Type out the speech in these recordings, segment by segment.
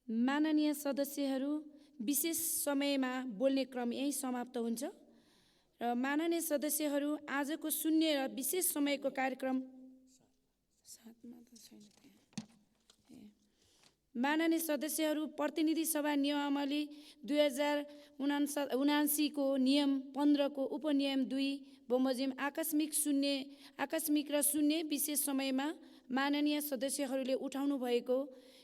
माननीय सदस्यहरू, विशेष समयमा बोल्ने क्रम यही समाप्त हुन्छ र माननीय सदस्यहरू, आजको शून्य र विशेष समयको कार्यक्रम माननीय सदस्यहरू, प्रतिनिधि सभा नियमावली 2079 को नियम 15 को उपनियम 2 बमोजिम आकस्मिक र शून्य विशेष समयमा माननीय सदस्यहरूले उठाउनु भएको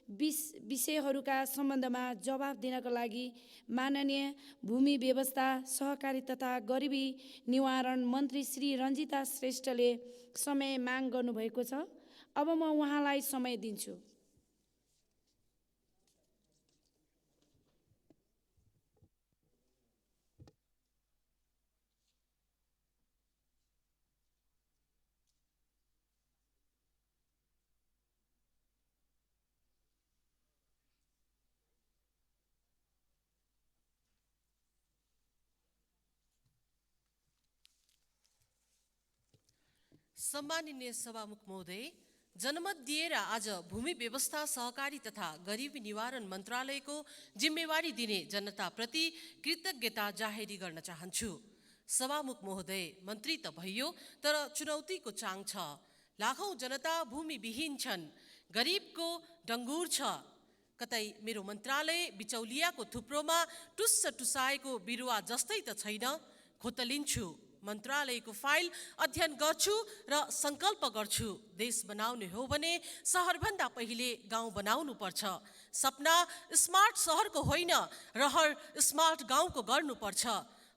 विषयहरूका सम्बन्धमा जवाफ दिनका लागि माननीय भूमि व्यवस्था, सहकारी तथा गरिबी निवारण मन्त्री श्री रञ्जिता श्रेष्ठले समय माग गर्नुभएको छ। अब म उहाँलाई समय दिन्छु। सम्माननीय सभामुख महोदय, जनमत दिएर आज भूमि व्यवस्था, सहकारी तथा गरिबी निवारण मन्त्रालयको जिम्मेवारी दिने जनताप्रति कृतज्ञता जाहेरी गर्न चाहन्छु। सभामुख महोदय, मन्त्री त भइयो, तर चुनौतीको चाङ छ। लाखौं जनता भूमिविहीन छन्, गरिबको डङ्गुर छ। कतै मेरो मन्त्रालय बिचौलियाको थुप्रोमा टुस्स टुसाएको बिरुवा जस्तै त छैन। खोतलिन्छु, मन्त्रालयको फाइल अध्ययन गर्छु र सङ्कल्प गर्छु। देश बनाउने हो भने सहरभन्दा पहिले गाउँ बनाउनु पर्छ। सपना स्मार्ट सहरको होइन, रहर स्मार्ट गाउँको गर्नुपर्छ।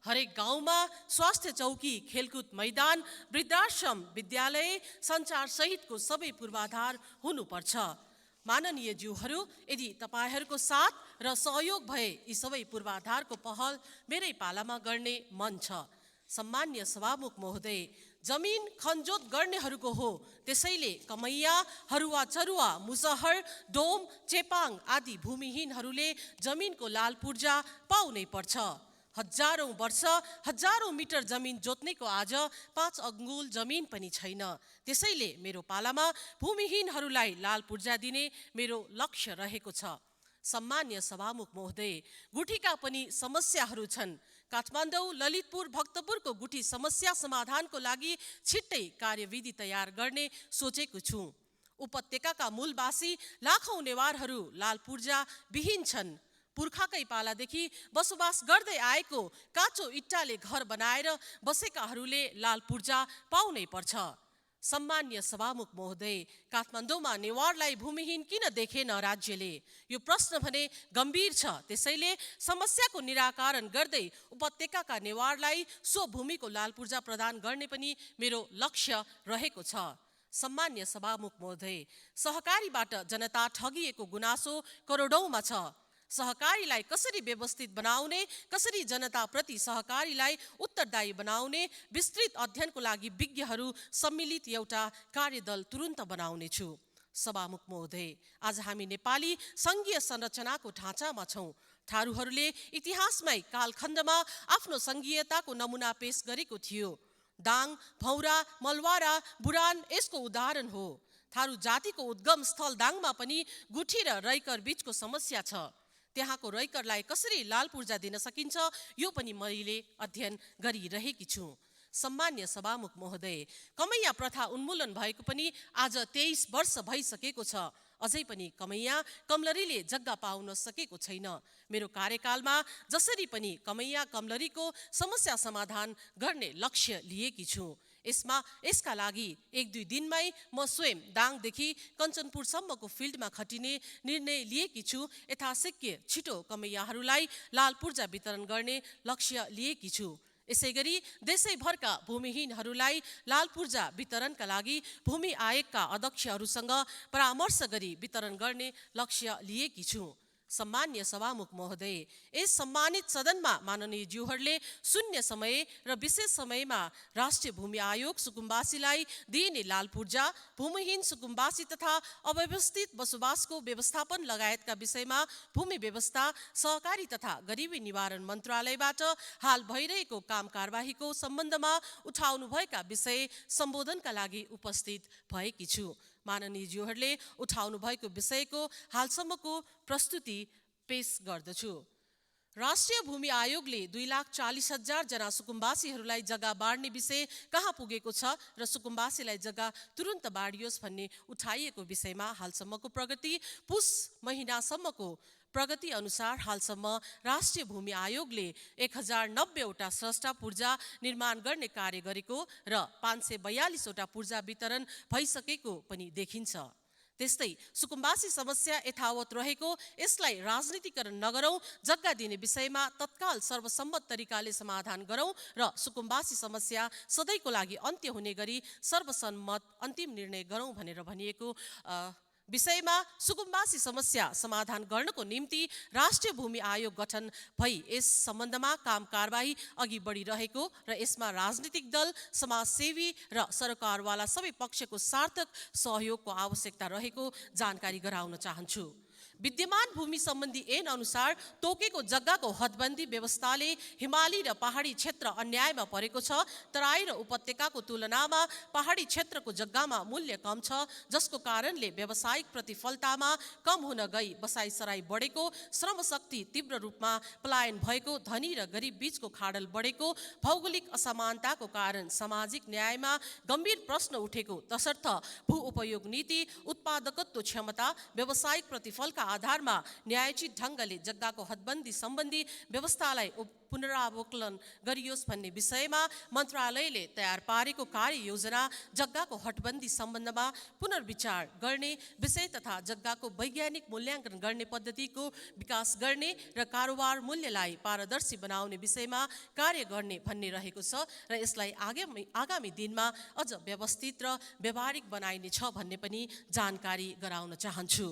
हरेक गाउँमा स्वास्थ्य चौकी, खेलकुद मैदान, वृद्धाश्रम, विद्यालय, सञ्चार सहितको सबै पूर्वाधार हुनुपर्छ। माननीय ज्यूहरू, यदि तपाईहरूको साथ र सहयोग भए यी सबै पूर्वाधारको पहल मेरै पालामा गर्ने मन छ। सम्मान्य सभामुख महोदय, जमिन खनजोत गर्नेहरूको हो, त्यसैले कमैया, हरुवा चरुवा, मुसहर, डोम, चेपाङ आदि भूमिहीनहरूले जमिनको लाल पूर्जा पाउनै पर्छ। हजारौं वर्ष, हजारौं मिटर जमिन जोत्नेको आज 5 अङ्गुल जमिन पनि छैन। त्यसैले मेरो पालामा भूमिहीनहरूलाई लाल पूर्जा दिने मेरो लक्ष्य रहेको छ। सम्मान्य सभामुख महोदय, गुठीका पनि समस्याहरू छन्। काठमाडौँ, ललितपुर, भक्तपुरको गुठी समस्या समाधानको लागि छिट्टै कार्यविधि तयार गर्ने सोचेको छु। उपत्यकाका मूलवासी लाखौं नेवारहरू लाल पूर्जा विहीन छन्। पुर्खाकै पालादेखि बसोबास गर्दै आएको काँचो इट्टाले घर बनाएर बसेकाहरूले लाल पूर्जा पाउनै पर्छ। सम्मान्य सभामुख महोदय, काठमाडौँमा नेवारलाई भूमिहीन किन देखेन राज्यले? यो प्रश्न भने गम्भीर छ। त्यसैले समस्याको निराकरण गर्दै उपत्यकाका नेवारलाई सो भूमिको लाल पूर्जा प्रदान गर्ने पनि मेरो लक्ष्य रहेको छ। सम्मान्य सभामुख महोदय, सहकारीबाट जनता ठगिएको गुनासो करोडौंमा छ। सहकारीलाई कसरी व्यवस्थित बनाउने, कसरी जनताप्रति सहकारीलाई उत्तरदायी बनाउने विस्तृत अध्ययनको लागि विज्ञहरू सम्मिलित एउटा कार्यदल तुरुन्त बनाउनेछु। सभामुख महोदय, आज हामी नेपाली सङ्घीय संरचनाको ढाँचामा छौँ। थारूहरूले इतिहासमै कालखण्डमा आफ्नो सङ्घीयताको नमुना पेश गरेको थियो। दाङ, भौरा, मलवारा, बुरान यसको उदाहरण हो। थारू जातिको उद्गम स्थल दाङमा पनि गुठी र रैकर बीचको समस्या छ। त्यहाँको रैकरलाई कसरी लाल पूर्जा दिन सकिन्छ, यो पनि मैले अध्ययन गरिरहेकी छु। सम्मान्य सभामुख महोदय, कमैया प्रथा उन्मूलन भएको पनि आज 23 वर्ष भइसकेको छ। अझै पनि कमैया, कमलरीले जग्गा पाउन सकेको छैन। मेरो कार्यकालमा जसरी पनि कमैया, कमलरीको समस्या समाधान गर्ने लक्ष्य लिएकी छु। यसका लागि 1-2 दिनमै म स्वयं दाङदेखि कञ्चनपुरसम्मको फिल्डमा खटिने निर्णय लिएकी छु। यथाशक्य छिटो कमैयाहरूलाई लाल पूर्जा वितरण गर्ने लक्ष्य लिएकी छु। यसैगरी देशैभरका भूमिहीनहरूलाई लाल पूर्जा वितरणका लागि भूमि आयोगका अध्यक्षहरूसँग परामर्श गरी वितरण गर्ने लक्ष्य लिएकी छु। सम्मान्य सभामुख महोदय, यस सम्मानित सदनमा माननीय ज्यूहरूले शून्य समय र विशेष समयमा राष्ट्रिय भूमि आयोग सुकुम्बासीलाई दिइने लाल पूर्जा, भूमिहीन सुकुम्बासी तथा अव्यवस्थित बसोबासको व्यवस्थापन लगायतका विषयमा भूमि व्यवस्था, सहकारी तथा गरिबी निवारण मन्त्रालयबाट हाल भइरहेको काम कारबाहीको सम्बन्धमा उठाउनुभएका विषय सम्बोधनका लागि उपस्थित भएकी छु। माननीयज्यूहरूले उठाउनु भएको विषयको हालसम्मको प्रस्तुति पेश गर्दछु। राष्ट्रिय भूमि आयोगले 2,40,000 जना सुकुम्बासीहरूलाई जग्गा बाँड्ने विषय कहाँ पुगेको छ र सुकुम्बासीलाई जग्गा तुरुन्त बाँडियोस् भन्ने उठाइएको विषयमा हालसम्मको प्रगति पुस महिनासम्मको प्रगति अनुसार हालसम्म राष्ट्रिय भूमि आयोगले 1090 वटा स्रष्टा पूर्जा निर्माण गर्ने कार्य गरेको र 542 वटा पूर्जा वितरण भइसकेको पनि देखिन्छ। त्यस्तै सुकुम्बासी समस्या यथावत रहेको, यसलाई राजनीतिकरण नगरौँ, जग्गा दिने विषयमा तत्काल सर्वसम्मत तरिकाले समाधान गरौँ र सुकुम्बासी समस्या सधैँको लागि अन्त्य हुने गरी सर्वसम्मत अन्तिम निर्णय गरौँ भनेर भनिएको विषयमा सुकुम्बासी समस्या समाधान गर्नको निम्ति राष्ट्रिय भूमि आयोग गठन भई यस सम्बन्धमा काम कारबाही अघि बढिरहेको र यसमा राजनीतिक दल, समाजसेवी र सरकारवाला सबै पक्षको सार्थक सहयोगको आवश्यकता रहेको जानकारी गराउन चाहन्छु। विद्यमान भूमि सम्बन्धी ऐन अनुसार तोकेको जग्गाको हदबन्दी व्यवस्थाले हिमाली र पहाडी क्षेत्र अन्यायमा परेको छ। तराई र उपत्यकाको तुलनामा पहाडी क्षेत्रको जग्गामा मूल्य कम छ, जसको कारणले व्यावसायिक प्रतिफलतामा कम हुन गई बसाइसराई बढेको, श्रमशक्ति तीव्र रूपमा पलायन भएको, धनी र गरिब बीचको खाडल बढेको, भौगोलिक असमानताको कारण सामाजिक न्यायमा गम्भीर प्रश्न उठेको, तसर्थ भू उपयोग नीति, उत्पादकत्व क्षमता, व्यावसायिक प्रतिफलका आधारमा न्यायोचित ढङ्गले जग्गाको हदबन्दी सम्बन्धी व्यवस्थालाई पुनरावलोकन गरियोस् भन्ने विषयमा मन्त्रालयले तयार पारेको कार्ययोजना जग्गाको हदबन्दी सम्बन्धमा पुनर्विचार गर्ने विषय तथा जग्गाको वैज्ञानिक मूल्याङ्कन गर्ने पद्धतिको विकास गर्ने र कारोबार मूल्यलाई पारदर्शी बनाउने विषयमा कार्य गर्ने भन्ने रहेको छ र यसलाई आगामी दिनमा अझ व्यवस्थित र व्यावहारिक बनाइनेछ भन्ने पनि जानकारी गराउन चाहन्छु।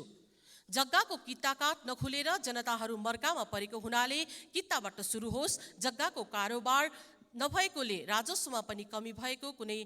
जग्गाको किताकाट नखुलेर जनताहरू मर्कामा परेको हुनाले किताबाट सुरु होस्। जग्गाको कारोबार नभएकोले राजस्वमा पनि कमी भएको, कुनै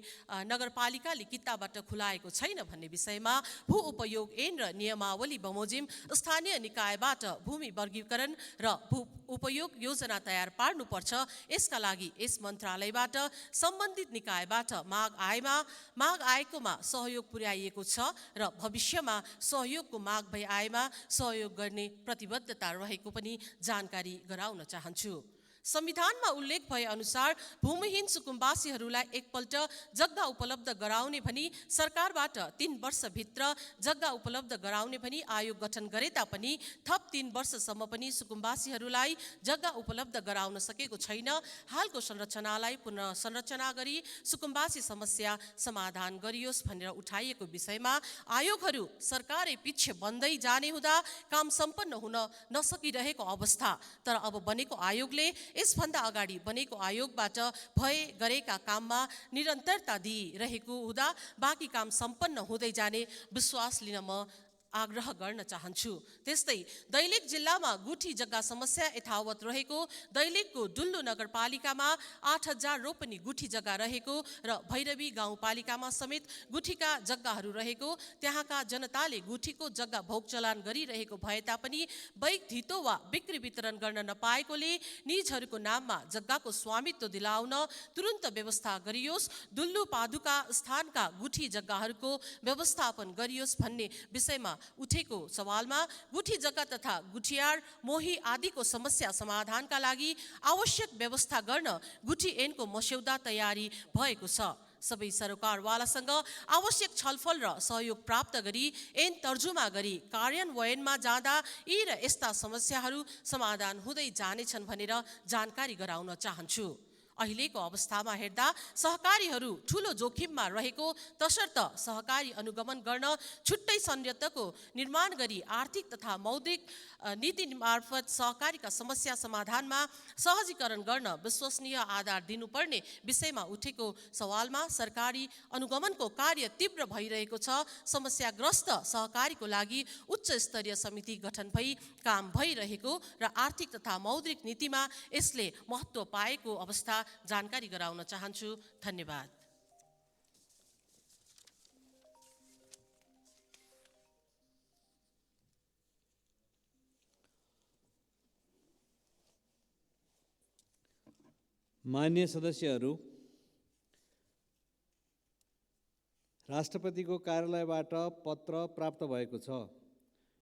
नगरपालिकाले किताबाट खुलाएको छैन भन्ने विषयमा भू उपयोग ऐन र नियमावली बमोजिम स्थानीय निकायबाट भूमि वर्गीकरण र भू उपयोग योजना तयार पार्नुपर्छ। यसका लागि यस मन्त्रालयबाट सम्बन्धित निकायबाट माग आएकोमा सहयोग पुर्याइएको छ र भविष्यमा सहयोगको माग भई आएमा सहयोग गर्ने प्रतिबद्धता रहेको पनि जानकारी गराउन चाहन्छु। संविधानमा उल्लेख भए अनुसार भूमिहीन सुकुम्बासीहरूलाई एकपल्ट जग्गा उपलब्ध गराउने भनी सरकारबाट 3 वर्षभित्र जग्गा उपलब्ध गराउने भनी आयोग गठन गरे तापनि थप 3 वर्षसम्म पनि सुकुम्बासीहरूलाई जग्गा उपलब्ध गराउन सकेको छैन। हालको संरचनालाई पुनः संरचना गरी सुकुम्बासी समस्या समाधान गरियोस् भनेर उठाइएको विषयमा आयोगहरू सरकारै पिछे बन्दै जाने हुँदा काम सम्पन्न हुन नसकिरहेको अवस्था, तर अब बनेको आयोगले यसभन्दा अगाडि बनेको आयोगबाट गरेका काममा निरन्तरता दिइरहेको हुँदा बाँकी काम सम्पन्न हुँदै जाने विश्वास लिन म आग्रह गर्न चाहन्छु। त्यस्तै दैलेख जिल्लामा गुठी जग्गा समस्या यथावत रहेको, दैलेखको डुल्लु नगरपालिकामा 8,000 रोपनी गुठी जग्गा रहेको र भैरवी गाउँपालिकामा समेत गुठीका जग्गाहरू रहेको, त्यहाँका जनताले गुठीको जग्गा भोग चलान गरिरहेको भए तापनि बैक धितो वा बिक्री वितरण गर्न नपाएकोले निजहरूको नाममा जग्गाको स्वामित्व दिलाउन तुरुन्त व्यवस्था गरियोस्। डुल्लु पादुका स्थानका गुठी जग्गाहरूको व्यवस्थापन गरियोस् भन्ने विषयमा उठेको सवालमा गुठी जग्गा तथा गुठियार मोही आदिको समस्या समाधानका लागि आवश्यक व्यवस्था गर्न गुठी ऐनको मस्यौदा तयारी भएको छ। सबै सरकारवालासँग आवश्यक छलफल र सहयोग प्राप्त गरी ऐन तर्जुमा गरी कार्यान्वयनमा जाँदा यी र यस्ता समस्याहरू समाधान हुँदै जानेछन् भनेर जानकारी गराउन चाहन्छु। अहिलेको अवस्थामा हेर्दा सहकारीहरू ठूलो जोखिममा रहेको, तसर्थ सहकारी अनुगमन गर्न छुट्टै संयन्त्रको निर्माण गरी आर्थिक तथा मौद्रिक नीति मार्फत सहकारीका समस्या समाधानमा सहजीकरण गर्न विश्वसनीय आधार दिनुपर्ने विषयमा उठेको सवालमा सरकारी अनुगमनको कार्य तीव्र भइरहेको छ। समस्याग्रस्त सहकारीको लागि उच्च स्तरीय समिति गठन भई काम भइरहेको र आर्थिक तथा मौद्रिक नीतिमा यसले महत्त्व पाएको अवस्था जानकारी गराउन चाहन्छु। धन्यवाद। मान्य सदस्यहरू, राष्ट्रपतिको कार्यालयबाट पत्र प्राप्त भएको छ।